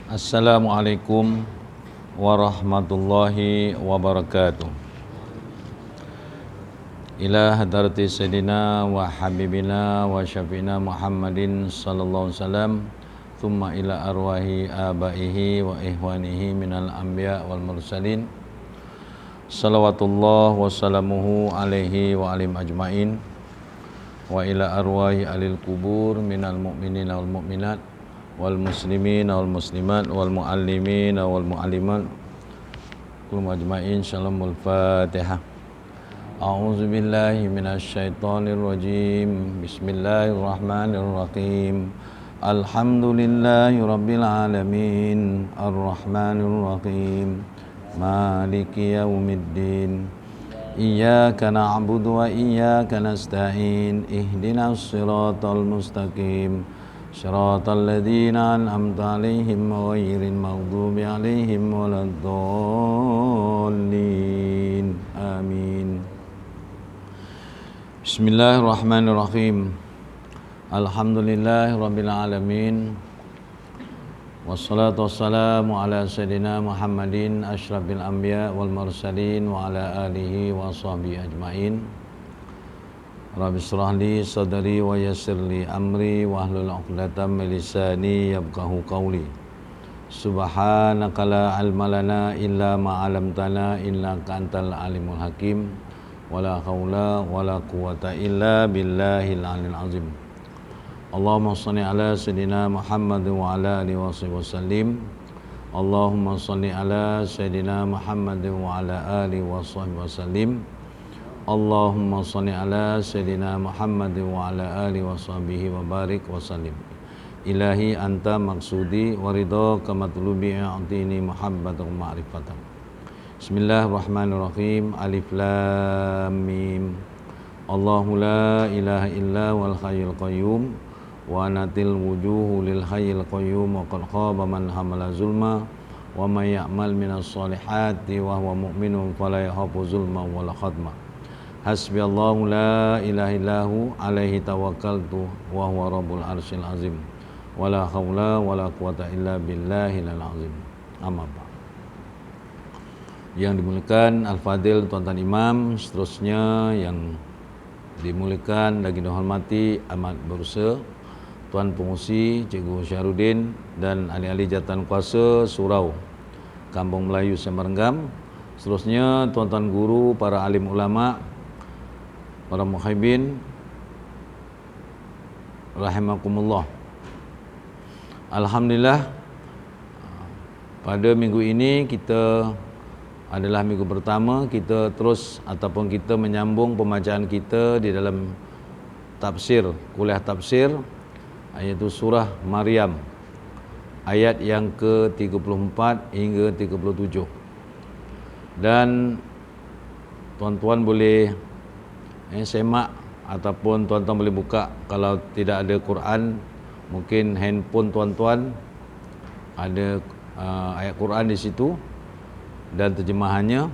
Assalamualaikum warahmatullahi wabarakatuh. Ila hadrati sayyidina wa habibina wa syafi'ina Muhammadin sallallahu alaihi wasallam, thumma ila arwahi abaihi wa ihwanihi minal anbiya wal mursalin, salawatullah wa salamuhu alaihi wa alim ajmain, wa ila arwahi alil kubur minal mu'minina wal mu'minat wal muslimina wal muslimat wal muallimina wal muallimat kullu ajmain. Shalomul Fatihah. A'udzu billahi minasy syaithanir rajim. Bismillahirrahmanirrahim. Alhamdulillahi rabbil alamin. Arrahmanir rahim. Maliki yaumiddin. Iyyaka na'budu wa iyyaka nasta'in. Ihdinas siratal mustaqim. Shiratal ladzina an'amta 'alaihim ghairil maghdubi 'alaihim waladdallin. Amin. Bismillahirrahmanirrahim. Alhamdulillahirabbil alamin. Wassalatu wassalamu ala sayyidina Muhammadin asyrafil anbiya wal mursalin wa ala alihi wa sahbihi ajmain. Rabbi shrah li sadri wa yassir li amri wa hlul 'uqdatam min lisani yafqahu qawli. Subhanaka la ilma lana illa ma 'allamtana innaka antal alimul hakim. Wala haula wala quwwata illa billahil aliyil azim. Allahumma shalli ala sayidina Muhammad wa ala alihi wasallim. Allahumma shalli ala sayidina Muhammad wa ala alihi wasallim. Allahumma shalli ala sayyidina Muhammad wa ala alihi wa sahbihi wa barik wa sallim. Ilahi anta maksudi wa ridhaka matlubi a'tini muhabbatan wa ma'rifatan. Bismillahirrahmanirrahim. Alif lam mim. Allahu la ilaha illa wal hayyul qayyum wa anatil wujuhu lil hayyil qayyum wa qad khaba man hamala zulma wa may ya'mal minas solihati wa huwa mu'minun fala yakhafu zulma wala khadma. Hasbiyallahu la ilaha illahu alaihi tawakkaltu wa huwa rabbul arsyil azim. Wala haula wala quwata illa billahil azim. Amma ba'd. Yang dimuliakan Al-Fadil Tuan-tuan Imam, seterusnya yang dimuliakan lagi dihormati amat berusaha Tuan Pengusi Cikgu Syahrudin dan ahli-ahli jawatan kuasa Surau Kampung Melayu Sembarenggam, seterusnya tuan-tuan guru, para alim ulama, para muhibbin rahimakumullah. Alhamdulillah, pada minggu ini kita adalah minggu pertama kita terus ataupun kita menyambung pembacaan kita di dalam tafsir, kuliah tafsir, iaitu surah Maryam ayat yang ke-34 hingga 37. Dan tuan-tuan boleh semak ataupun tuan-tuan boleh buka, kalau tidak ada Quran, mungkin handphone tuan-tuan ada ayat Quran di situ dan terjemahannya.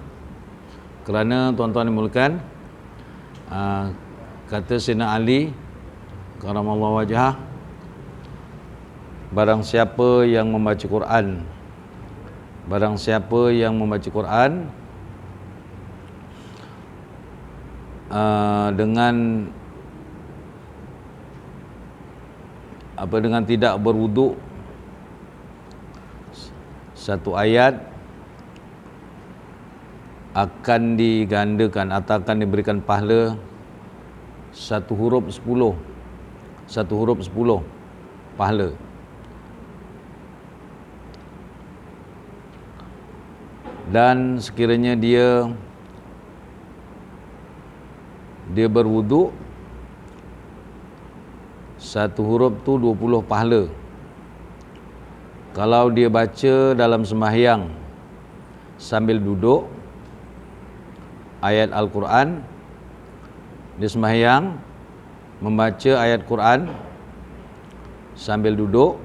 Kerana tuan-tuan dimulakan, kata Sayyidina Ali karamallahu wajhah, barang siapa yang membaca Quran, barang siapa yang membaca Quran dengan tidak berwuduk satu ayat, akan digandakan atau akan diberikan pahala satu huruf 10 pahala. Dan sekiranya dia berwuduk, satu huruf tu 20 pahala. Kalau dia baca dalam sembahyang sambil duduk ayat Al-Quran, dia sembahyang membaca ayat Quran sambil duduk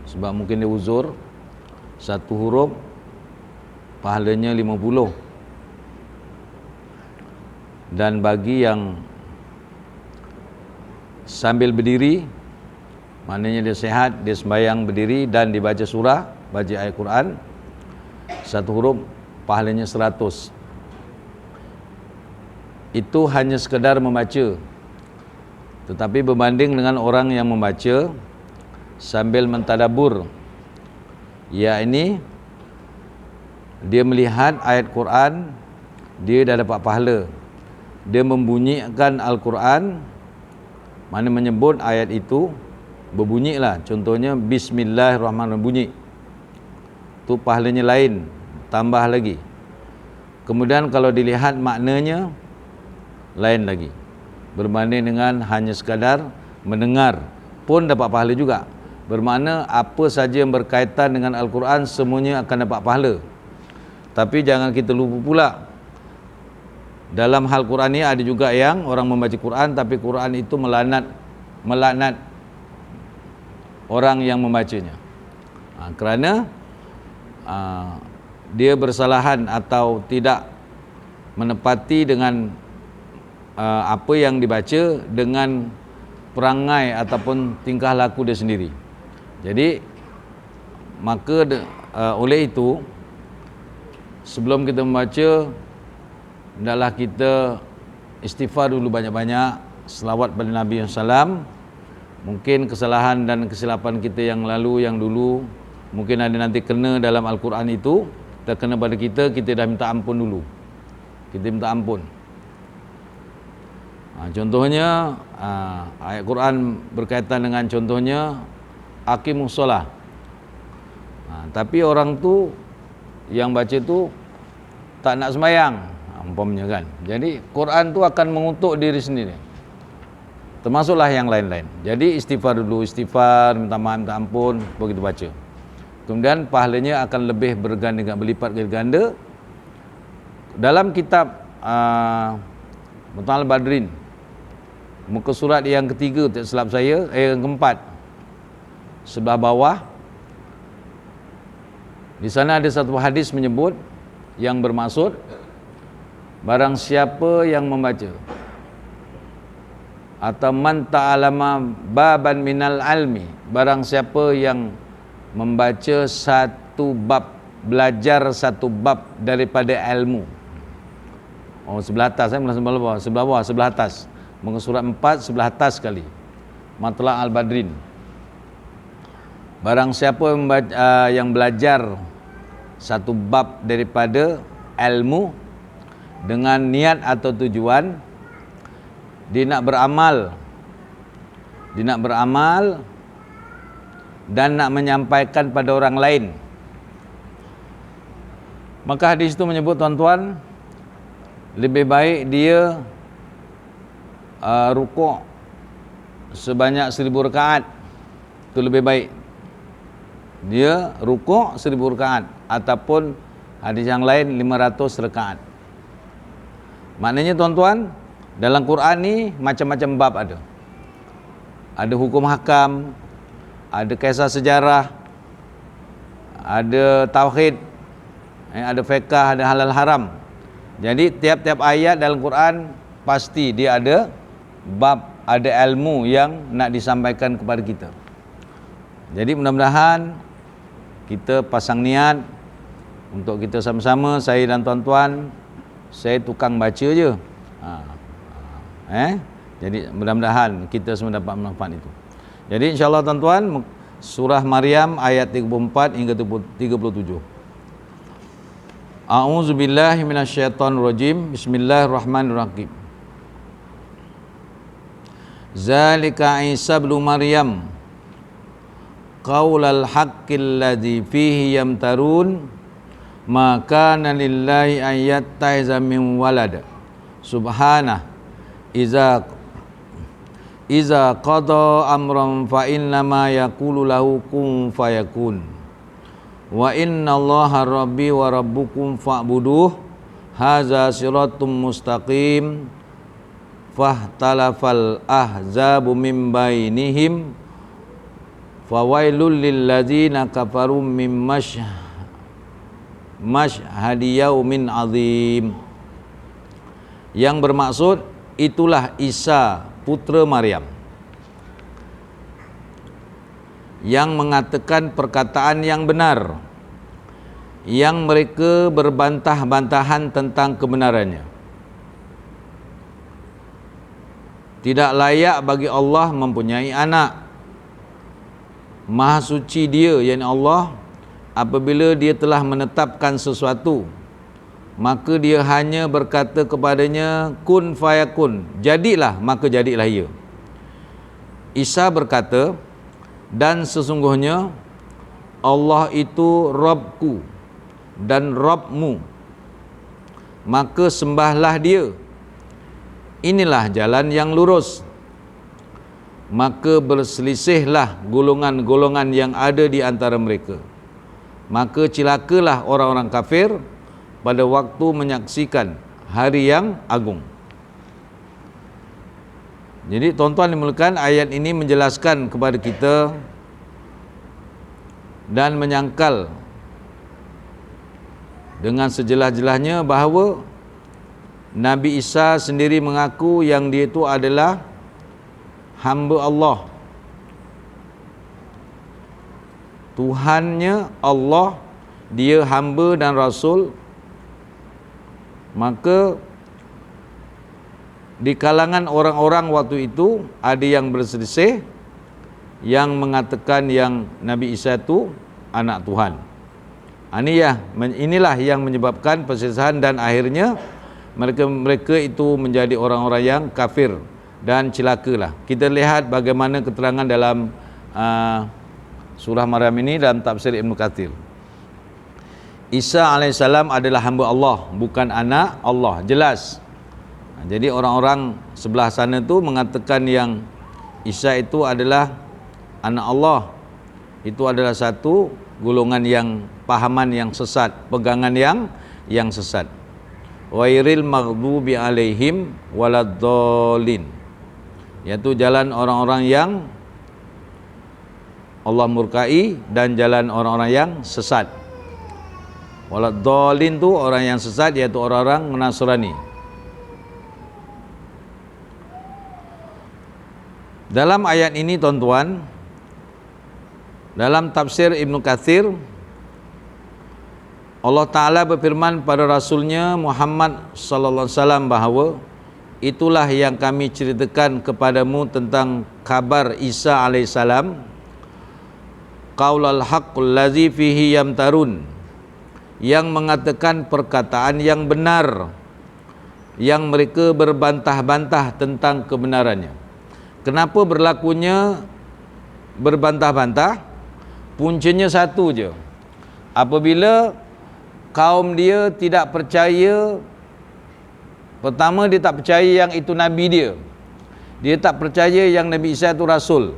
sebab mungkin dia uzur, satu huruf pahalanya 50. Dan bagi yang sambil berdiri, maknanya dia sehat, dia sembahyang berdiri dan dibaca surah, baca ayat Quran, satu huruf pahalanya 100. Itu hanya sekedar membaca. Tetapi berbanding dengan orang yang membaca sambil mentadabur, yakni dia melihat ayat Quran, dia dah dapat pahala. Dia membunyikan Al-Quran, mana menyebut ayat itu berbunyilah. Contohnya Bismillahirrahmanirrahim, bunyi. Tu pahalanya lain, tambah lagi. Kemudian kalau dilihat maknanya, lain lagi. Berbanding dengan hanya sekadar mendengar pun dapat pahala juga. Bermakna apa saja yang berkaitan dengan Al-Quran semuanya akan dapat pahala. Tapi jangan kita lupa pula, dalam hal Quran ni ada juga yang orang membaca Quran tapi Quran itu melaknat orang yang membacanya. Kerana dia bersalahan atau tidak menepati dengan apa yang dibaca dengan perangai ataupun tingkah laku dia sendiri. Jadi maka oleh itu sebelum kita membaca, hendaklah kita istighfar dulu banyak-banyak, selawat pada Nabi SAW. Mungkin kesalahan dan kesilapan kita yang lalu, yang dulu, mungkin ada nanti kena dalam Al-Quran itu, terkena pada kita, kita dah minta ampun dulu. Kita minta ampun. Contohnya ayat Quran berkaitan dengan contohnya aqimus solah. Tapi orang tu yang baca tu tak nak sembahyang, umpamanya kan. Jadi Quran tu akan mengutuk diri sendiri, termasuklah yang lain-lain. Jadi istighfar dulu, istighfar, minta maaf, minta ampun, begitu baca. Kemudian pahalanya akan lebih berganda, berlipat ganda. Dalam kitab Mutal Badrin, muka surat yang ketiga, tak silap saya, yang keempat, sebelah bawah, di sana ada satu hadis menyebut, yang bermaksud barang siapa yang membaca atau man ta'alama baban minal almi, barang siapa yang membaca satu bab, belajar satu bab daripada ilmu. Sebelah atas, saya sebelah bawah, sebelah atas. Muka surat 4 sebelah atas sekali. Matla' al-Badrin. Barang siapa yang belajar satu bab daripada ilmu dengan niat atau tujuan dia nak beramal dan nak menyampaikan pada orang lain, maka hadis itu menyebut, tuan-tuan, lebih baik dia rukuk sebanyak 1000 rakaat. Itu lebih baik dia rukuk 1000 rakaat, ataupun hadis yang lain 500 rakaat. Maknanya, tuan-tuan, dalam Quran ni macam-macam bab ada. Ada hukum hakam, ada kisah sejarah, ada tauhid, ada fiqh, ada halal haram. Jadi tiap-tiap ayat dalam Quran pasti dia ada bab, ada ilmu yang nak disampaikan kepada kita. Jadi mudah-mudahan kita pasang niat untuk kita sama-sama, saya dan tuan-tuan, saya tukang baca je. Jadi mudah-mudahan kita semua dapat manfaat itu. Jadi insya-Allah, tuan-tuan, surah Maryam ayat 34 hingga 37. A'udzubillahi minasyaitonirrajim. Bismillahirrahmanirrahim. Zalika Isa ibnu Maryam qaulal haqqil ladzi fihi yamtarun ma kana lillahi an yatta'iza min walad subhanah iza qada amran fa innama yaqulu lahu kun fayakun wa innallaha rabbi wa rabbukum fa'buduh hadza siratum mustaqim fahtalafal ahzabu min bainihim fawailul lil ladzina kafaru mim mashhadi yaumin azim. Yang bermaksud, itulah Isa putra Maryam yang mengatakan perkataan yang benar, yang mereka berbantah-bantahan tentang kebenarannya. Tidak layak bagi Allah mempunyai anak. Maha suci Dia, yakni Allah, apabila Dia telah menetapkan sesuatu, maka Dia hanya berkata kepadanya kun fayakun, jadilah, maka jadilah ia. Isa berkata, dan sesungguhnya Allah itu Rabbku dan Rabbmu, maka sembahlah Dia. Inilah jalan yang lurus. Maka berselisihlah golongan-golongan yang ada di antara mereka. Maka cilakalah orang-orang kafir pada waktu menyaksikan hari yang agung. Jadi tuan-tuan dimulakan, ayat ini menjelaskan kepada kita dan menyangkal dengan sejelas-jelasnya bahawa Nabi Isa sendiri mengaku yang dia itu adalah hamba Allah. Tuhannya Allah, dia hamba dan rasul. Maka di kalangan orang-orang waktu itu ada yang berselisih, yang mengatakan yang Nabi Isa itu anak Tuhan. Inilah yang menyebabkan perselisihan dan akhirnya mereka itu menjadi orang-orang yang kafir dan celakalah. Kita lihat bagaimana keterangan dalam surah Maryam ini dalam tafsir Ibn Katsir. Isa alaihissalam adalah hamba Allah, bukan anak Allah, jelas. Jadi orang-orang sebelah sana tu mengatakan yang Isa itu adalah anak Allah. Itu adalah satu golongan yang pahaman yang sesat, pegangan yang sesat. Wairil maghdubi alaihim waladdallin, iaitu jalan orang-orang yang Allah murkai dan jalan orang-orang yang sesat. Waladdallin tu orang yang sesat, iaitu orang-orang Nasrani. Dalam ayat ini tuan-tuan, dalam tafsir Ibn Katsir, Allah Ta'ala berfirman pada Rasulnya Muhammad sallallahu alaihi wasallam bahawa itulah yang kami ceritakan kepadamu tentang kabar Isa alaihissalam, qaulal haqqul ladzi fihi yamtarun, yang mengatakan perkataan yang benar, yang mereka berbantah-bantah tentang kebenarannya. Kenapa berlakunya berbantah-bantah? Puncanya satu je. Apabila kaum dia tidak percaya, pertama dia tak percaya yang itu Nabi dia. Dia tak percaya yang Nabi Isa itu Rasul.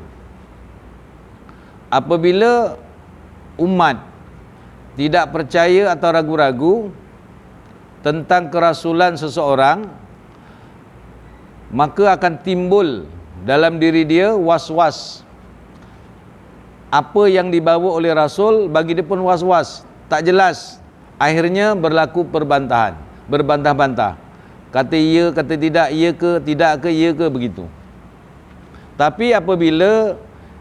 Apabila umat tidak percaya atau ragu-ragu tentang kerasulan seseorang, maka akan timbul dalam diri dia was-was. Apa yang dibawa oleh Rasul bagi dia pun was-was, tak jelas. Akhirnya berlaku perbantahan, berbantah-bantah. Kata ya, kata tidak, ya ke, tidak ke, ya ke, begitu. Tapi apabila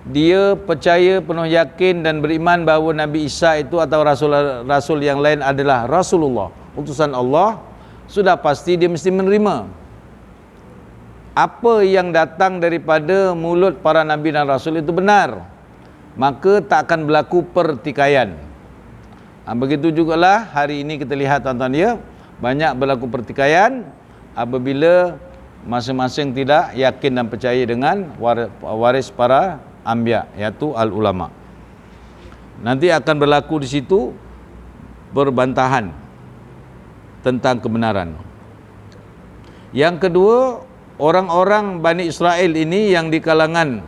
dia percaya penuh yakin dan beriman bahawa Nabi Isa itu atau Rasul yang lain adalah Rasulullah, utusan Allah, sudah pasti dia mesti menerima apa yang datang daripada mulut para Nabi dan Rasul itu benar. Maka tak akan berlaku pertikaian. Begitu jugalah hari ini kita lihat tuan-tuan ya, banyak berlaku pertikaian apabila masing-masing tidak yakin dan percaya dengan waris para anbiya, iaitu al-ulama. Nanti akan berlaku di situ perbantahan tentang kebenaran. Yang kedua, orang-orang Bani Israel ini yang di kalangan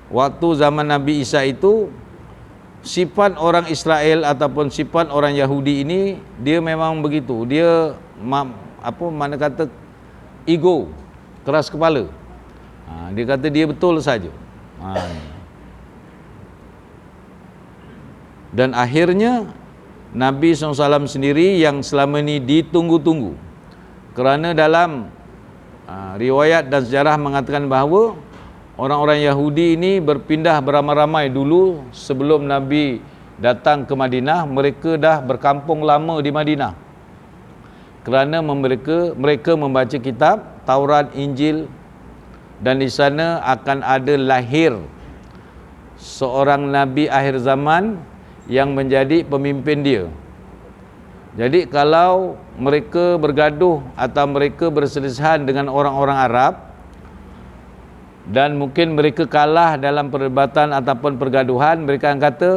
waktu zaman Nabi Isa itu, sifat orang Israel ataupun sifat orang Yahudi ini dia memang begitu. Dia mana kata ego, keras kepala. Dia kata dia betul saja. Dan akhirnya Nabi SAW sendiri yang selama ini ditunggu-tunggu, kerana dalam riwayat dan sejarah mengatakan bahawa orang-orang Yahudi ini berpindah beramai-ramai dulu sebelum Nabi datang ke Madinah. Mereka dah berkampung lama di Madinah kerana mereka membaca kitab Taurat, Injil, dan di sana akan ada lahir seorang Nabi akhir zaman yang menjadi pemimpin dia. Jadi kalau mereka bergaduh atau mereka berselisihan dengan orang-orang Arab dan mungkin mereka kalah dalam perdebatan ataupun pergaduhan, mereka akan kata,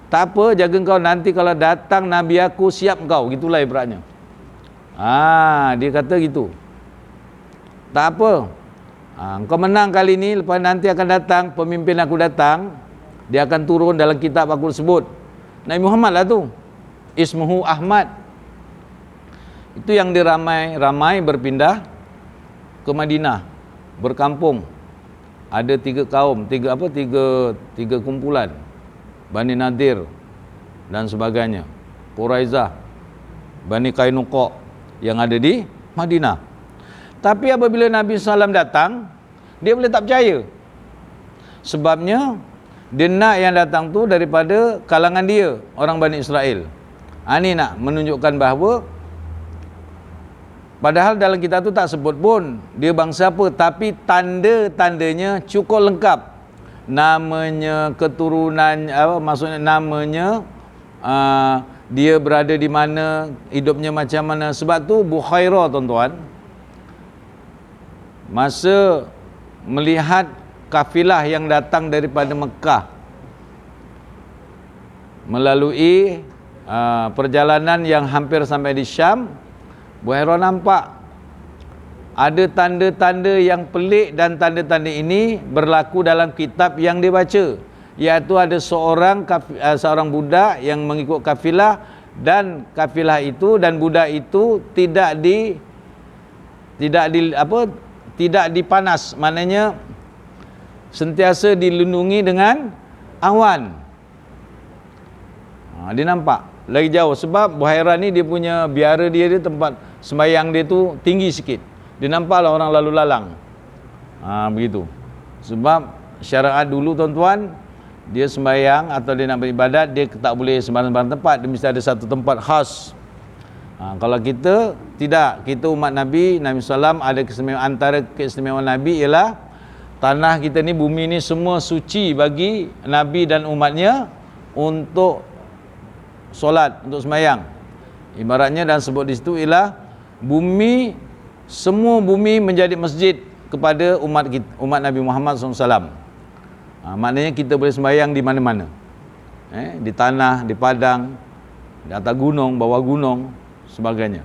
tak apa, jaga kau, nanti kalau datang Nabi aku siap kau. Gitulah ibaratnya. Dia kata gitu. Tak apa, kau menang kali ni, lepas nanti akan datang pemimpin aku datang, dia akan turun dalam kitab aku sebut Nabi Muhammad lah tu, ismuhu Ahmad. Itu yang diramai berpindah ke Madinah, berkampung. Ada 3 kaum, tiga kumpulan, Bani Nadir dan sebagainya, Quraizah, Bani Qainuqa yang ada di Madinah. Tapi apabila Nabi SAW datang, dia boleh tak percaya. Sebabnya dia nak yang datang tu daripada kalangan dia, orang Bani Israel. Ini nak menunjukkan bahawa padahal dalam kitab tu tak sebut pun dia bangsa apa, tapi tanda-tandanya cukup lengkap. Namanya, keturunan, maksudnya namanya, dia berada di mana, hidupnya macam mana. Sebab tu Bukhairah, tuan-tuan, masa melihat kafilah yang datang daripada Mekah melalui perjalanan yang hampir sampai di Syam, Bukhairah nampak ada tanda-tanda yang pelik, dan tanda-tanda ini berlaku dalam kitab yang dia baca, iaitu ada seorang budak yang mengikut kafilah, dan kafilah itu dan budak itu tidak dipanas, maknanya sentiasa dilindungi dengan awan. Dia nampak lagi jauh, sebab Bukhairah ni dia punya biara dia tempat sembahyang dia tu tinggi sikit. Dia nampaklah orang lalu lalang. Begitu. Sebab syariat dulu, tuan-tuan, dia sembahyang atau dia nak beribadat, dia tak boleh sembarang-sembarang tempat, dia mesti ada satu tempat khas. Kalau kita tidak, kita umat Nabi SAW ada keistimewaan. Antara keistimewaan Nabi ialah tanah kita ni, bumi ni semua suci bagi Nabi dan umatnya untuk solat, untuk sembahyang. Ibaratnya, dan sebut di situ ialah bumi, semua bumi menjadi masjid kepada umat Nabi Muhammad SAW. Maknanya kita boleh sembahyang di mana-mana, di tanah, di padang, di atas gunung, bawah gunung, sebagainya.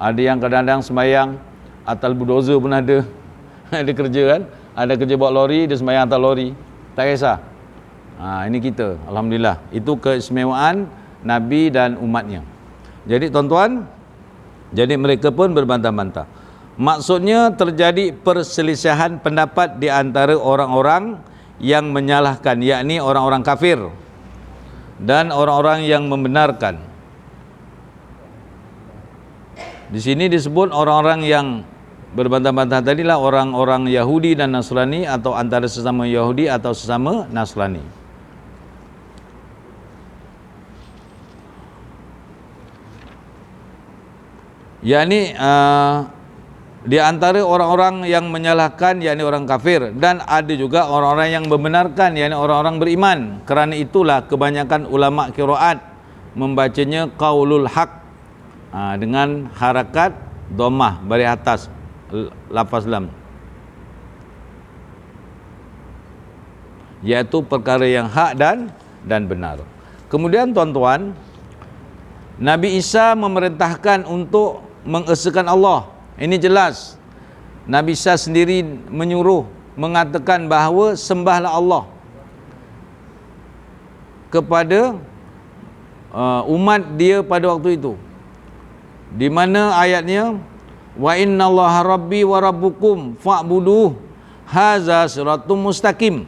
Ada yang kadang-kadang sembahyang atas bulldozer pun ada. Ada kerja kan, ada kerja bawa lori, dia sembahyang atas lori, tak kisah. Ini kita, alhamdulillah. Itu keistimewaan Nabi dan umatnya. Jadi tuan-tuan, jadi mereka pun berbantah-bantah. Maksudnya terjadi perselisihan pendapat di antara orang-orang yang menyalahkan, yakni orang-orang kafir dan orang-orang yang membenarkan. Di sini disebut orang-orang yang berbantah-bantah tadilah orang-orang Yahudi dan Nasrani, atau antara sesama Yahudi atau sesama Nasrani. Yakni di antara orang-orang yang menyalahkan, yakni orang kafir, dan ada juga orang-orang yang membenarkan, yakni orang-orang beriman. Kerana itulah kebanyakan ulama qiraat membacanya qaulul haq dengan harakat dhammah baris atas lafaz lam, iaitu perkara yang hak dan benar. Kemudian tuan-tuan, Nabi Isa memerintahkan untuk mengesakan Allah. Ini jelas. Nabi Isa sendiri menyuruh, mengatakan bahawa sembahlah Allah kepada umat dia pada waktu itu. Di mana ayatnya, wa innallaha rabbi wa rabbukum fa'buduh haza siratum mustaqim.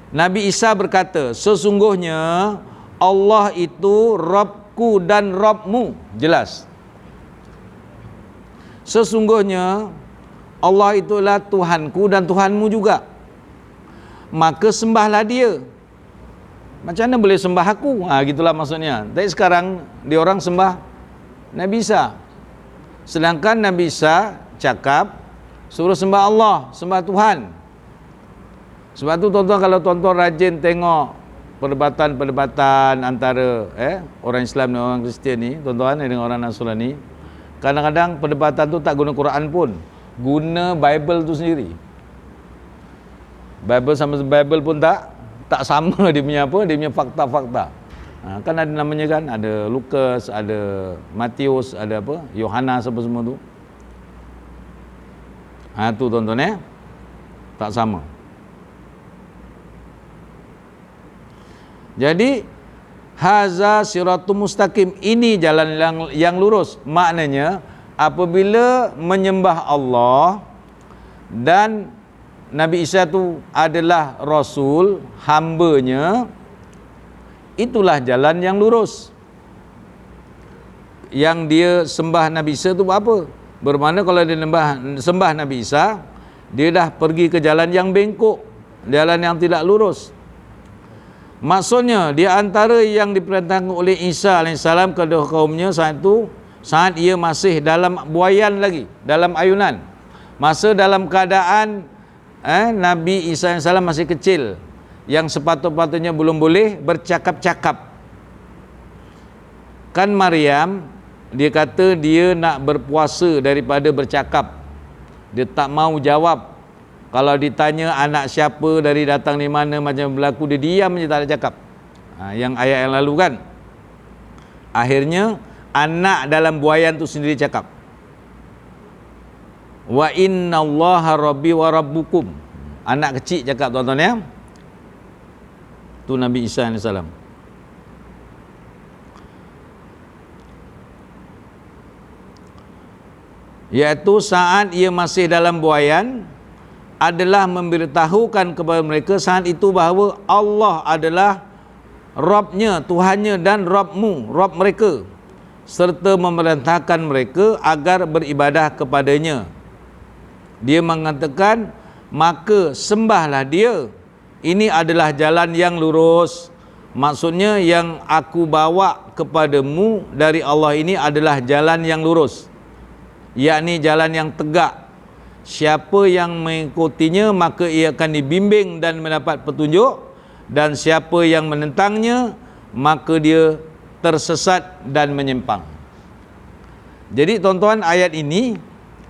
Nabi Isa berkata, sesungguhnya Allah itu Rabbku dan Rabbmu. Jelas. Sesungguhnya Allah itulah Tuhanku dan Tuhanmu juga, maka sembahlah dia. Macam mana boleh sembah aku? Gitulah maksudnya. Tapi sekarang dia orang sembah Nabi Isa, sedangkan Nabi Isa cakap suruh sembah Allah, sembah Tuhan. Sebab tu tuan-tuan, kalau tuan-tuan rajin tengok perdebatan antara orang Islam dan orang Kristian ni, tuan-tuan, dengan orang Nasrani, kadang-kadang perdebatan tu tak guna Quran pun, guna Bible tu sendiri. Bible sama Bible pun tak sama dia punya apa, dia punya fakta-fakta. Kan ada namanya kan, ada Lukas, ada Matius, ada apa, Yohanes, apa semua tu. Tu tuan-tuan tak sama. Jadi haza siratul mustaqim, ini jalan yang lurus. Maknanya apabila menyembah Allah dan Nabi Isa tu adalah Rasul, hambanya, itulah jalan yang lurus. Yang dia sembah Nabi Isa tu apa? Bermakna kalau dia sembah Nabi Isa, dia dah pergi ke jalan yang bengkok, jalan yang tidak lurus. Maksudnya, di antara yang diperintahkan oleh Isa AS kepada kaumnya saat itu, saat ia masih dalam buayan lagi, dalam ayunan. Masa dalam keadaan Nabi Isa AS masih kecil, yang sepatut-patutnya belum boleh bercakap-cakap. Kan Maryam, dia kata dia nak berpuasa daripada bercakap. Dia tak mau jawab. Kalau ditanya anak siapa, dari datang di mana, macam berlaku, dia diam je, tak ada cakap. Yang ayat yang lalu kan. Akhirnya anak dalam buayan tu sendiri cakap. Wa inna allaha rabbi wa rabbukum. Anak kecil cakap, tuan-tuan tu Nabi Isa AS. Iaitu saat ia masih dalam buayan, adalah memberitahukan kepada mereka saat itu bahawa Allah adalah Rabbnya, Tuhannya dan Rabbmu, Rabb mereka, serta memerintahkan mereka agar beribadah kepadanya. Dia mengatakan, maka sembahlah dia, ini adalah jalan yang lurus. Maksudnya yang aku bawa kepadamu dari Allah ini adalah jalan yang lurus, yakni jalan yang tegak. Siapa yang mengikutinya maka ia akan dibimbing dan mendapat petunjuk, dan siapa yang menentangnya maka dia tersesat dan menyimpang. Jadi tuan-tuan, ayat ini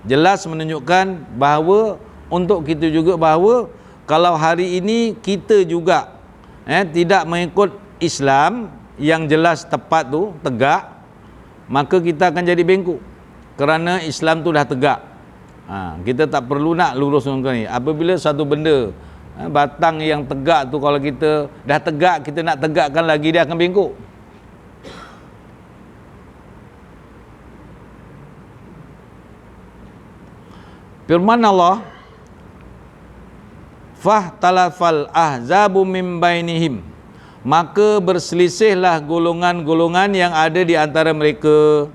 jelas menunjukkan bahawa untuk kita juga bahawa kalau hari ini kita juga tidak mengikut Islam yang jelas tepat tu, tegak, maka kita akan jadi bengkok, kerana Islam tu dah tegak. Kita tak perlu nak lurus dengan ni. Apabila satu benda batang yang tegak tu, kalau kita dah tegak, kita nak tegakkan lagi, dia akan bengkok. Firman Allah, fahtalafal ahzabu min bainihim, maka berselisihlah golongan-golongan yang ada di antara mereka.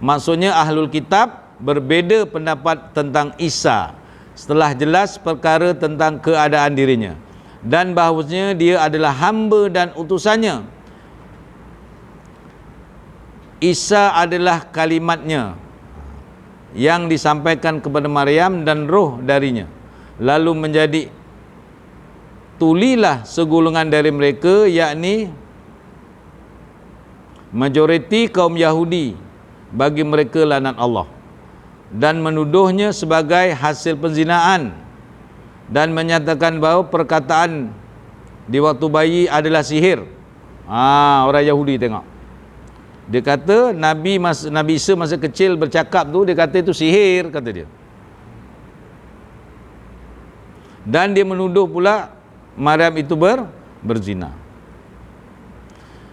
Maksudnya ahlul kitab berbeza pendapat tentang Isa setelah jelas perkara tentang keadaan dirinya, dan bahawasanya dia adalah hamba dan utusannya. Isa adalah kalimatnya yang disampaikan kepada Maryam dan roh darinya. Lalu menjadi tulilah segolongan dari mereka, yakni majoriti kaum Yahudi, bagi mereka laknat Allah, dan menuduhnya sebagai hasil penzinaan, dan menyatakan bahawa perkataan di waktu bayi adalah sihir. Orang Yahudi tengok, dia kata Nabi Isa masa kecil bercakap tu, dia kata itu sihir, kata dia. Dan dia menuduh pula Maryam itu berzina.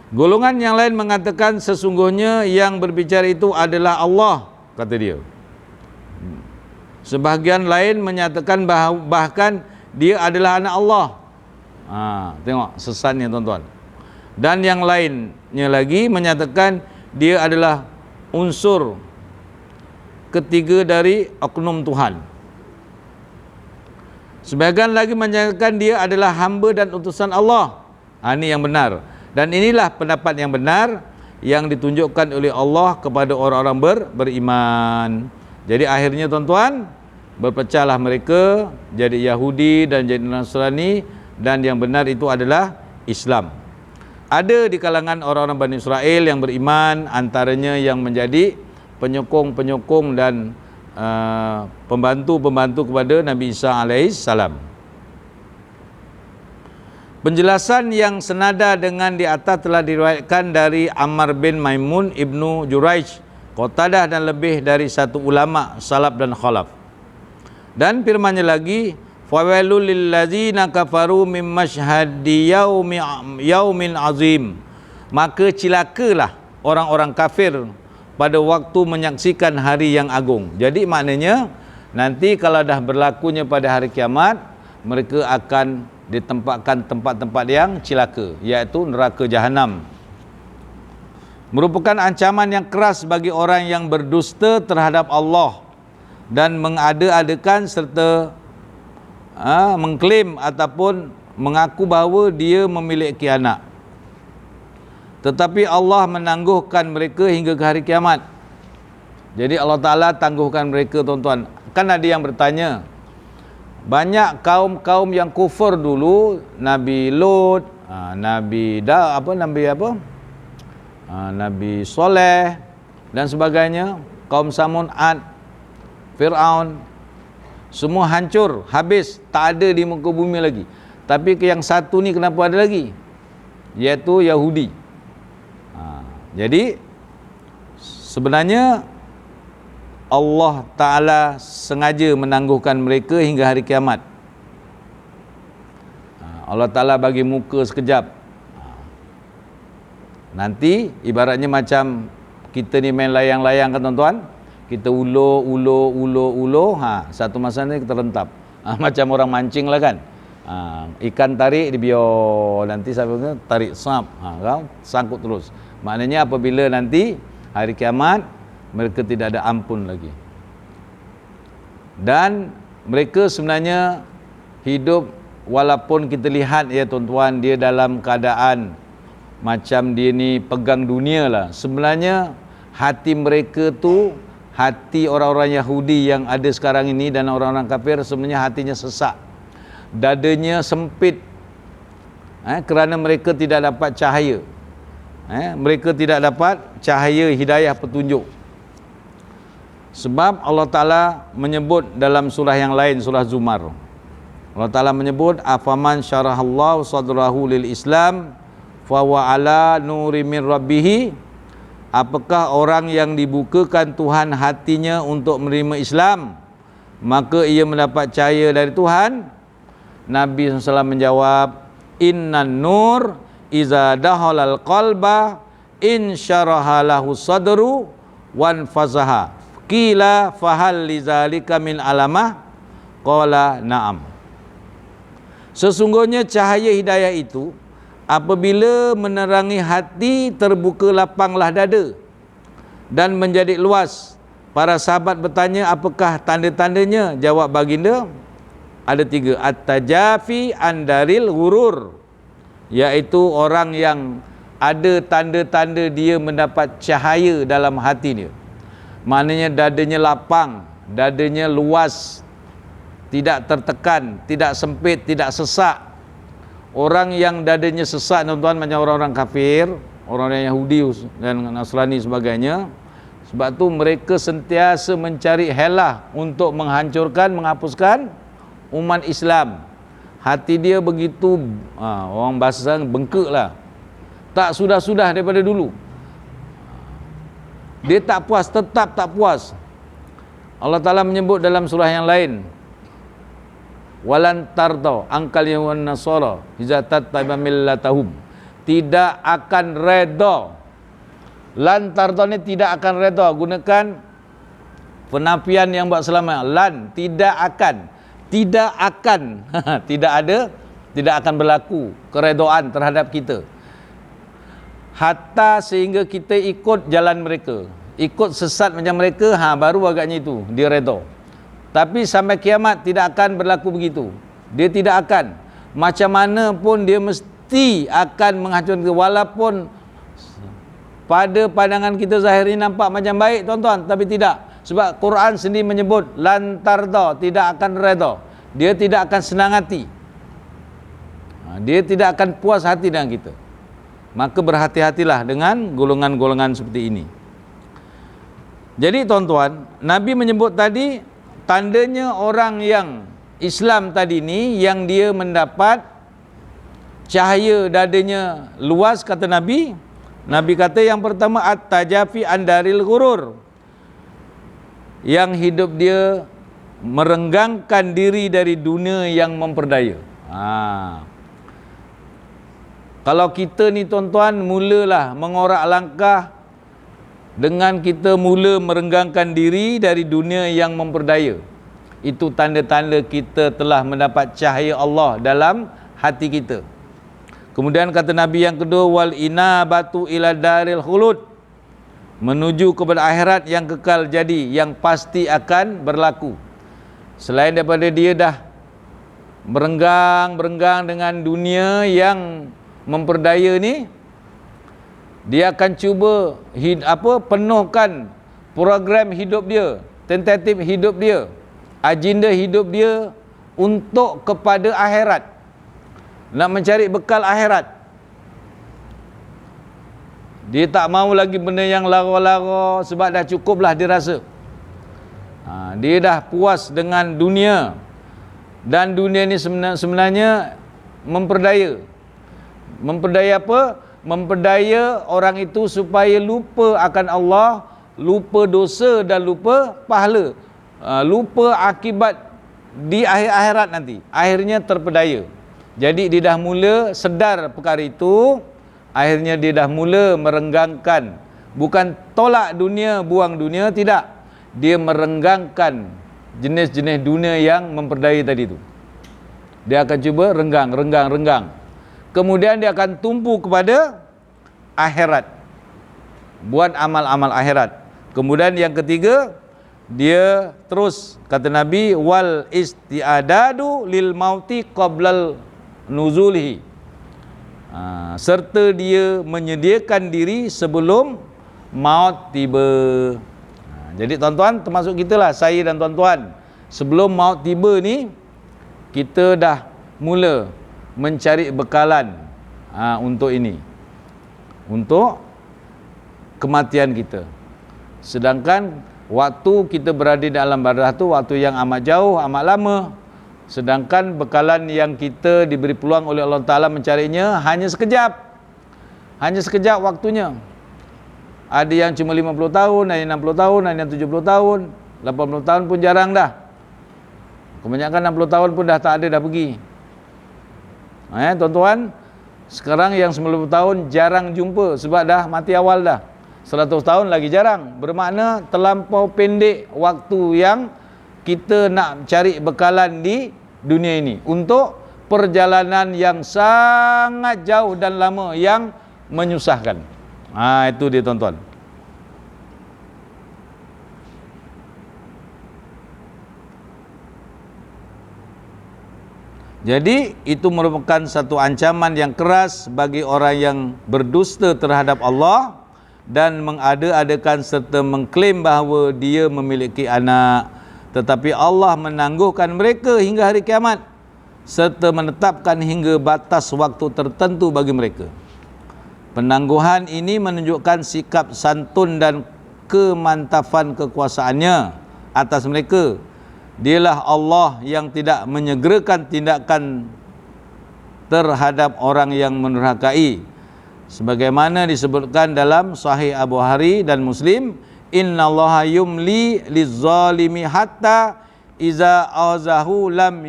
Golongan yang lain mengatakan sesungguhnya yang berbicara itu adalah Allah, kata dia. Sebahagian lain menyatakan bahkan dia adalah anak Allah. Tengok sesatnya tuan-tuan. Dan yang lainnya lagi menyatakan dia adalah unsur ketiga dari oknum Tuhan. Sebagian lagi menyatakan dia adalah hamba dan utusan Allah. Ini yang benar. Dan inilah pendapat yang benar yang ditunjukkan oleh Allah kepada orang-orang beriman. Jadi akhirnya tuan-tuan, berpecahlah mereka jadi Yahudi dan jadi Nasrani, dan yang benar itu adalah Islam. Ada di kalangan orang-orang Bani Israel yang beriman, antaranya yang menjadi penyokong-penyokong dan pembantu-pembantu kepada Nabi Isa alaihissalam. Penjelasan yang senada dengan di atas telah diriwayatkan dari Ammar bin Maimun ibnu Juraij, Qatadah dan lebih dari satu ulama salaf dan khalaf. Dan firman-Nya lagi, fawailul lillazina kafaru mim masyhadi yaumin azim. Maka cilakalah orang-orang kafir pada waktu menyaksikan hari yang agung. Jadi maknanya nanti kalau dah berlakunya pada hari kiamat, mereka akan ditempatkan tempat-tempat yang cilaka, iaitu neraka jahanam. Merupakan ancaman yang keras bagi orang yang berdusta terhadap Allah dan mengada-adakan serta mengklaim ataupun mengaku bahawa dia memiliki anak. Tetapi Allah menangguhkan mereka hingga ke hari kiamat. Jadi Allah Ta'ala tangguhkan mereka, tuan-tuan. Kan ada yang bertanya, banyak kaum-kaum yang kufur dulu, Nabi Lut, Nabi Soleh dan sebagainya, kaum Samud, Ad, Fir'aun, semua hancur, habis, tak ada di muka bumi lagi. Tapi yang satu ni kenapa ada lagi? Iaitu Yahudi. Jadi sebenarnya Allah Ta'ala sengaja menangguhkan mereka hingga hari kiamat. Allah Ta'ala bagi muka sekejap. Nanti ibaratnya macam kita ni main layang-layang kan tuan-tuan. Kita ulur, satu masa ni kita rentap. Macam orang mancing lah kan. Ikan tarik dia biar, nanti sampai tarik sap, sangkut terus. Maknanya apabila nanti hari kiamat, mereka tidak ada ampun lagi. Dan mereka sebenarnya hidup, walaupun kita lihat ya tuan-tuan, dia dalam keadaan macam dia ni pegang dunia lah. Sebenarnya hati mereka tu, hati orang-orang Yahudi yang ada sekarang ini dan orang-orang kafir, sebenarnya hatinya sesak, dadanya sempit, kerana mereka tidak dapat cahaya. Mereka tidak dapat cahaya hidayah petunjuk. Sebab Allah Ta'ala menyebut dalam surah yang lain, surah Zumar, Allah Ta'ala menyebut, afaman syarahallahu sadrahu lil Islam fawa ala nuri min rabbihi. Apakah orang yang dibukakan Tuhan hatinya untuk menerima Islam, maka ia mendapat cahaya dari Tuhan? Nabi SAW menjawab, innan nur iza dahalal qalba in syaraha lahu sadru wan fazaha qila fahal lizalika min alamah qala na'am. Sesungguhnya cahaya hidayah itu apabila menerangi hati, terbuka lapanglah dada dan menjadi luas. Para sahabat bertanya, apakah tanda-tandanya? Jawab baginda, ada 3. At-tajafi andaril ghurur, iaitu orang yang ada tanda-tanda dia mendapat cahaya dalam hati dia. Maknanya dadanya lapang, dadanya luas, tidak tertekan, tidak sempit, tidak sesak. Orang yang dadanya sesak, tuan-tuan, macam orang-orang kafir, orang-orang Yahudi dan Nasrani sebagainya. Sebab tu mereka sentiasa mencari helah untuk menghancurkan, menghapuskan umat Islam. Hati dia begitu, orang bahasa bengkak lah, tak sudah-sudah daripada dulu. Dia tak puas, tetap tak puas. Allah Ta'ala menyebut dalam surah yang lain, walan tarda angkal yawan nasara hizatat taibam millatahum. Tidak akan reda. Lan tarda ni tidak akan reda, gunakan penafian yang buat selamat. Lan, tidak akan, tidak ada, tidak akan berlaku keredaan terhadap kita, hatta sehingga kita ikut jalan mereka, ikut sesat macam mereka, baru agaknya itu dia reda. Tapi sampai kiamat tidak akan berlaku begitu. Dia tidak akan. Macam mana pun dia mesti akan menghancurkan, walaupun pada pandangan kita zahir ini nampak macam baik tuan-tuan, tapi tidak. Sebab Quran sendiri menyebut lan tarda, tidak akan redha. Dia tidak akan senang hati. Dia tidak akan puas hati dengan kita. Maka berhati-hatilah dengan golongan-golongan seperti ini. Jadi tuan-tuan, Nabi menyebut tadi tandanya orang yang Islam tadi ni, yang dia mendapat cahaya dadanya luas, kata Nabi. Nabi kata yang pertama at-tajafi andaril ghurur, yang hidup dia merenggangkan diri dari dunia yang memperdaya. Kalau kita ni tuan-tuan mulalah mengorak langkah dengan kita mula merenggangkan diri dari dunia yang memperdaya, itu tanda-tanda kita telah mendapat cahaya Allah dalam hati kita. Kemudian kata Nabi yang kedua, wal inabatu ila daril khulud, menuju kepada akhirat yang kekal jadi, yang pasti akan berlaku. Selain daripada dia dah berenggang dengan dunia yang memperdaya ni, dia akan cuba penuhkan program hidup dia, tentatif hidup dia, agenda hidup dia untuk kepada akhirat, nak mencari bekal akhirat. Dia tak mau lagi benda yang lara-lara, sebab dah cukuplah dia rasa. Dia dah puas dengan dunia, dan dunia ni sebenarnya memperdaya. Memperdaya apa? Memperdaya orang itu supaya lupa akan Allah, lupa dosa dan lupa pahala, lupa akibat di akhir akhirat nanti. Akhirnya terpedaya. Jadi dia dah mula sedar perkara itu, akhirnya dia dah mula merenggangkan. Bukan tolak dunia, buang dunia, tidak. Dia merenggangkan jenis-jenis dunia yang memperdaya tadi itu. Dia akan cuba renggang. Kemudian dia akan tumpu kepada akhirat, buat amal-amal akhirat. Kemudian yang ketiga, dia terus, kata Nabi, wal isti'adadu lil mauti qablal nuzulihi, serta dia menyediakan diri sebelum maut tiba. Jadi tuan-tuan, termasuk kita lah, saya dan tuan-tuan, sebelum maut tiba ni, kita dah mula mencari bekalan untuk ini, untuk kematian kita. Sedangkan waktu kita berada dalam barzakh tu waktu yang amat jauh, amat lama. Sedangkan bekalan yang kita diberi peluang oleh Allah Ta'ala mencarinya hanya sekejap. Hanya sekejap waktunya. Ada yang cuma 50 tahun, ada yang 60 tahun, ada yang 70 tahun, 80 tahun pun jarang dah. Kebanyakan 60 tahun pun dah tak ada, dah pergi. Tuan-tuan, sekarang yang 90 tahun jarang jumpa sebab dah mati awal dah. 100 tahun lagi jarang. Bermakna terlampau pendek waktu yang kita nak cari bekalan di dunia ini untuk perjalanan yang sangat jauh dan lama yang menyusahkan. Itu dia tuan-tuan. Jadi itu merupakan satu ancaman yang keras bagi orang yang berdusta terhadap Allah dan mengada-adakan serta mengklaim bahawa dia memiliki anak, tetapi Allah menangguhkan mereka hingga hari kiamat serta menetapkan hingga batas waktu tertentu bagi mereka. Penangguhan ini menunjukkan sikap santun dan kemantafan kekuasaannya atas mereka. Dialah Allah yang tidak menyegerakan tindakan terhadap orang yang menurhakai. Sebagaimana disebutkan dalam Sahih Abu Hari dan Muslim, innallaha yumli lizzalimi hatta iza azahu lam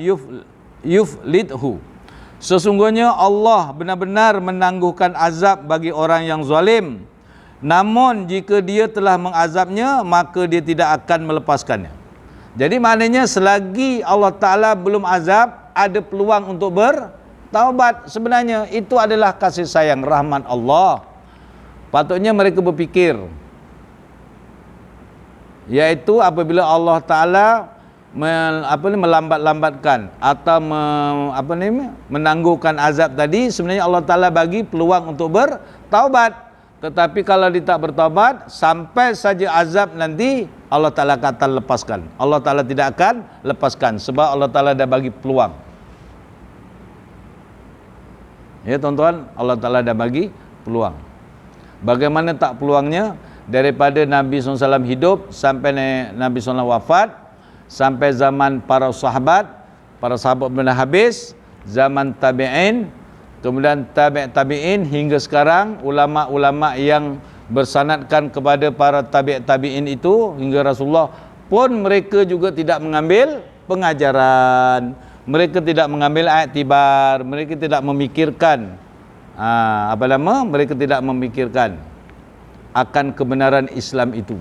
yuflidhu. Sesungguhnya Allah benar-benar menangguhkan azab bagi orang yang zalim, namun jika dia telah mengazabnya, maka dia tidak akan melepaskannya. Jadi maknanya selagi Allah Ta'ala belum azab, ada peluang untuk bertaubat. Sebenarnya itu adalah kasih sayang, rahmat Allah. Patutnya mereka berfikir, iaitu apabila Allah Ta'ala melambat-lambatkan atau menangguhkan azab tadi, sebenarnya Allah Ta'ala bagi peluang untuk bertaubat. Tetapi kalau dia tak bertaubat, sampai saja azab nanti Allah Ta'ala akan lepaskan. Allah Ta'ala tidak akan lepaskan sebab Allah Ta'ala dah bagi peluang. Ya tuan-tuan, Allah Ta'ala dah bagi peluang. Bagaimana tak peluangnya? Daripada Nabi SAW hidup sampai Nabi SAW wafat, sampai zaman para sahabat benar habis, zaman tabi'in, kemudian tabi'in hingga sekarang, ulama-ulama yang bersanadkan kepada para tabi'in itu hingga Rasulullah pun mereka juga tidak mengambil pengajaran, mereka tidak mengambil iktibar, mereka tidak memikirkan mereka tidak memikirkan akan kebenaran Islam itu.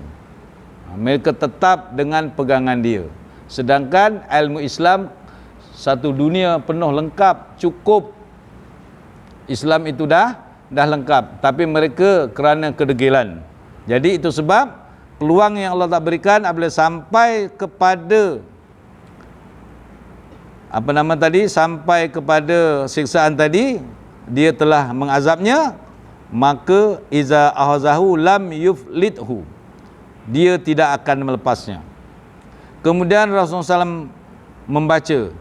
Mereka tetap dengan pegangan dia. Sedangkan ilmu Islam satu dunia penuh lengkap, cukup. Islam itu dah lengkap, tapi mereka kerana kedegilan. Jadi itu sebab peluang yang Allah tak berikan apabila sampai kepada sampai kepada siksaan tadi, dia telah mengazabnya, maka iza ahazahu lam yuflithu, dia tidak akan melepasnya. Kemudian Rasulullah SAW membaca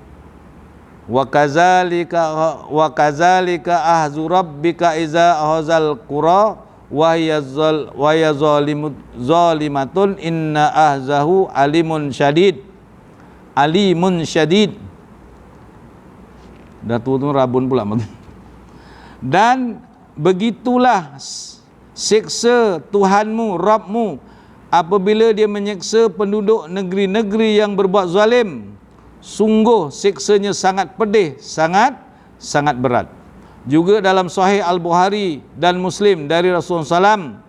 wa kadzalika ahzu rabbika iza ahzal qura wa hiya zalimatun inna ahzahu alimun syadid. Dah tu rabun pula. Dan begitulah siksa Tuhanmu, Rabbmu, apabila dia menyiksa penduduk negeri-negeri yang berbuat zalim. Sungguh siksanya sangat pedih, sangat berat. Juga dalam Sahih Al-Bukhari dan Muslim dari Rasulullah SAW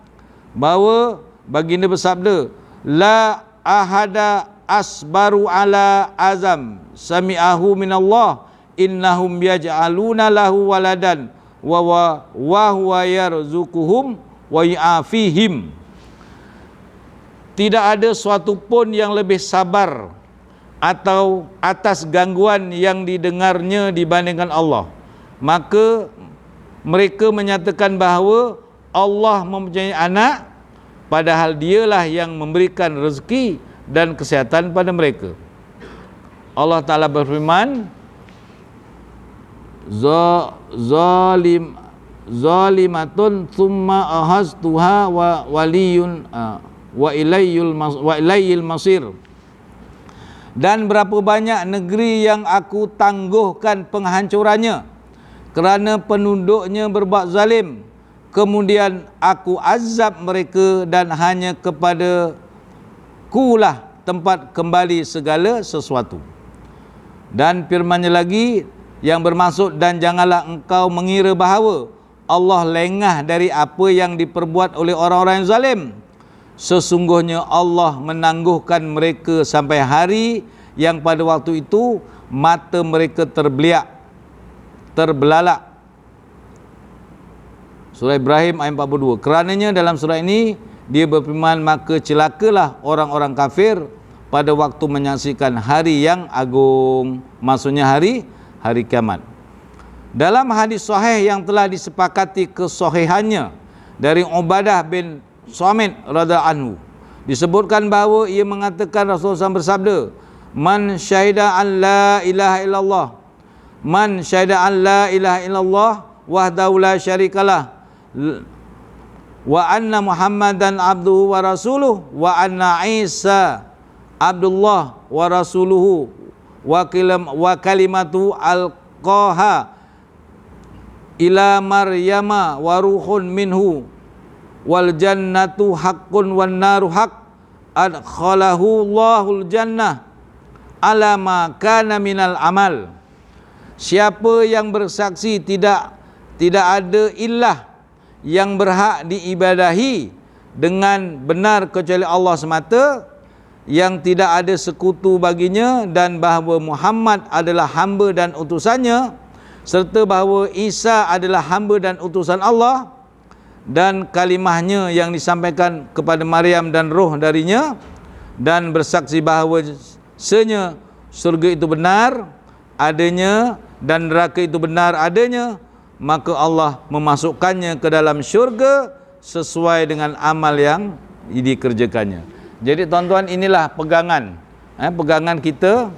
bahawa baginda bersabda, la ahada asbaru ala azam sami'ahu minallah innahum yaj'aluna lahu waladan wa huwa yarzuquhum wa ya'afihim. Tidak ada suatu pun yang lebih sabar atau atas gangguan yang didengarnya dibandingkan Allah. Maka mereka menyatakan bahawa Allah mempunyai anak, padahal dialah yang memberikan rezeki dan kesihatan pada mereka. Allah Ta'ala berfirman, zalimatun thumma ahaztuha wa waliyun wa ilayil masir. Dan berapa banyak negeri yang aku tangguhkan penghancurannya kerana penduduknya berbuat zalim, kemudian aku azab mereka, dan hanya kepada kulah tempat kembali segala sesuatu. Dan firman-Nya lagi yang bermaksud, dan janganlah engkau mengira bahawa Allah lengah dari apa yang diperbuat oleh orang-orang yang zalim. Sesungguhnya Allah menangguhkan mereka sampai hari yang pada waktu itu mata mereka terbelalak. Surah Ibrahim ayat 42. Kerananya dalam surah ini dia berfirman, maka celakalah orang-orang kafir pada waktu menyaksikan hari yang agung, maksudnya hari kiamat. Dalam hadis sahih yang telah disepakati kesahihannya dari Ubadah bin Samit radhiyallahu anhu, disebutkan bahawa ia mengatakan Rasulullah SAW bersabda, man syahida an la ilaha illallah, man syahida an la ilaha illallah wahdahu la syarikalah wa anna Muhammadan abduhu wa rasuluh wa anna Isa abdullah wa rasuluhu wa kalimatu alqaha ila Maryama wa ruhun minhu wal jannatu haqqun wan naru haqq adkhalahu Allahul jannah ala ma kana minal amal. Siapa yang bersaksi tidak ada ilah yang berhak diibadahi dengan benar kecuali Allah semata, yang tidak ada sekutu baginya, dan bahawa Muhammad adalah hamba dan utusannya, serta bahawa Isa adalah hamba dan utusan Allah, dan kalimahnya yang disampaikan kepada Maryam dan roh darinya, dan bersaksi bahawa senya surga itu benar adanya dan neraka itu benar adanya, maka Allah memasukkannya ke dalam syurga sesuai dengan amal yang dikerjakannya. Jadi tuan-tuan, inilah pegangan kita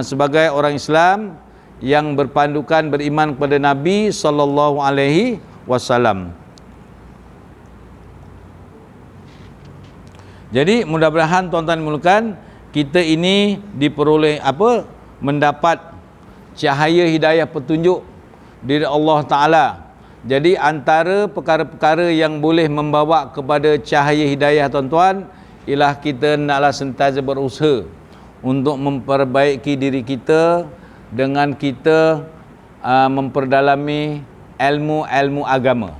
sebagai orang Islam yang berpandukan beriman kepada Nabi sallallahu alaihi wasallam. Jadi mudah-mudahan tuan-tuan dimulakan, kita ini diperoleh mendapat cahaya hidayah petunjuk dari Allah Ta'ala. Jadi antara perkara-perkara yang boleh membawa kepada cahaya hidayah tuan-tuan, ialah kita naklah sentiasa berusaha untuk memperbaiki diri kita dengan kita memperdalami ilmu-ilmu agama.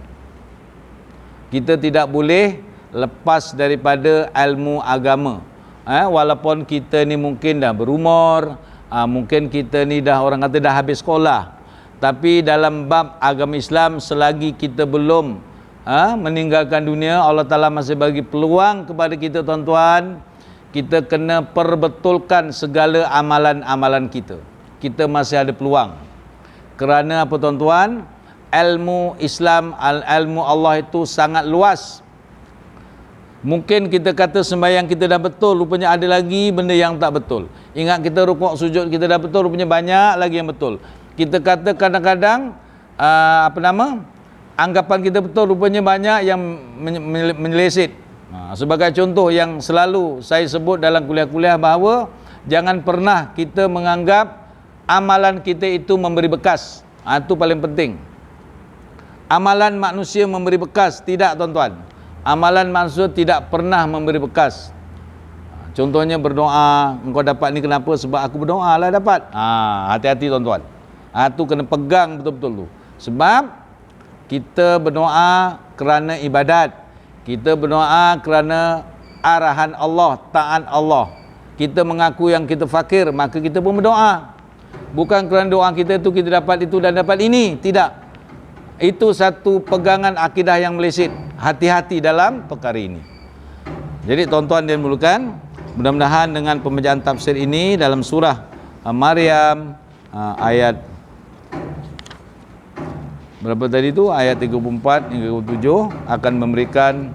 Kita tidak boleh lepas daripada ilmu agama. Walaupun kita ni mungkin dah berumur, mungkin kita ni dah orang kata dah habis sekolah, tapi dalam bab agama Islam, selagi kita belum meninggalkan dunia, Allah Ta'ala masih bagi peluang kepada kita tuan-tuan. Kita kena perbetulkan segala amalan-amalan kita. Kita masih ada peluang. Kerana apa tuan-tuan? Ilmu Islam, ilmu Allah itu sangat luas. Mungkin kita kata sembahyang kita dah betul, rupanya ada lagi benda yang tak betul. Ingat kita rukuk sujud kita dah betul, rupanya banyak lagi yang betul. Kita kata kadang-kadang anggapan kita betul, rupanya banyak yang menyelesit. Sebagai contoh yang selalu saya sebut dalam kuliah-kuliah, bahawa jangan pernah kita menganggap amalan kita itu memberi bekas. Itu paling penting. Amalan manusia memberi bekas, tidak tuan-tuan. Amalan manusia tidak pernah memberi bekas. Contohnya berdoa, engkau dapat ni kenapa? Sebab aku berdoa lah dapat. Hati-hati tuan-tuan. Itu kena pegang betul-betul tu. Sebab kita berdoa kerana ibadat. Kita berdoa kerana arahan Allah, taat Allah. Kita mengaku yang kita fakir, maka kita pun berdoa. Bukan kerana doa kita tu kita dapat itu dan dapat ini. Tidak. Itu satu pegangan akidah yang meleset. Hati-hati dalam perkara ini. Jadi tuan-tuan dan mulakan, mudah-mudahan dengan pembacaan tafsir ini dalam surah Maryam ayat berapa tadi tu? Ayat 34 hingga 37 akan memberikan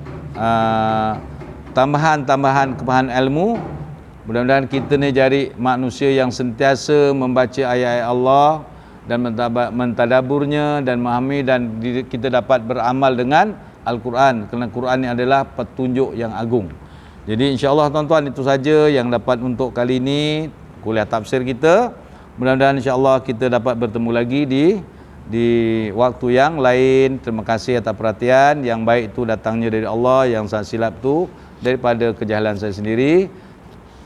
tambahan-tambahan kepahaman ilmu. Mudah-mudahan kita ni jadi manusia yang sentiasa membaca ayat-ayat Allah dan mentadaburnya dan memahami, dan kita dapat beramal dengan Al-Quran, kerana Quran ini adalah petunjuk yang agung. Jadi insya-Allah tuan-tuan, itu saja yang dapat untuk kali ini kuliah tafsir kita. Mudah-mudahan insya-Allah kita dapat bertemu lagi di waktu yang lain. Terima kasih atas perhatian. Yang baik itu datangnya dari Allah, yang salah silap tu daripada kejahilan saya sendiri.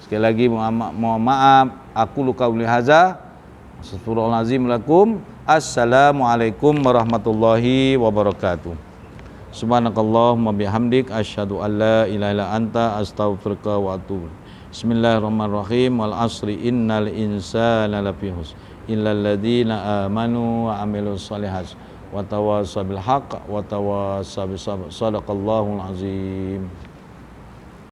Sekali lagi mohon maaf. Aku qauli hadza. Astaghfirullahalazim lakum. Assalamualaikum warahmatullahi wabarakatuh. Subhanakallahumma bihamdik asyhadu an la ilaha illa anta astaghfiruka wa atubu. Bismillahirrahmanirrahim. Wal asri innal insana lafi khusr illal ladzina amanu wa amilus solihat wa tawassaw bil haqq wa tawassaw bis sabr. Shadaqallahul azim.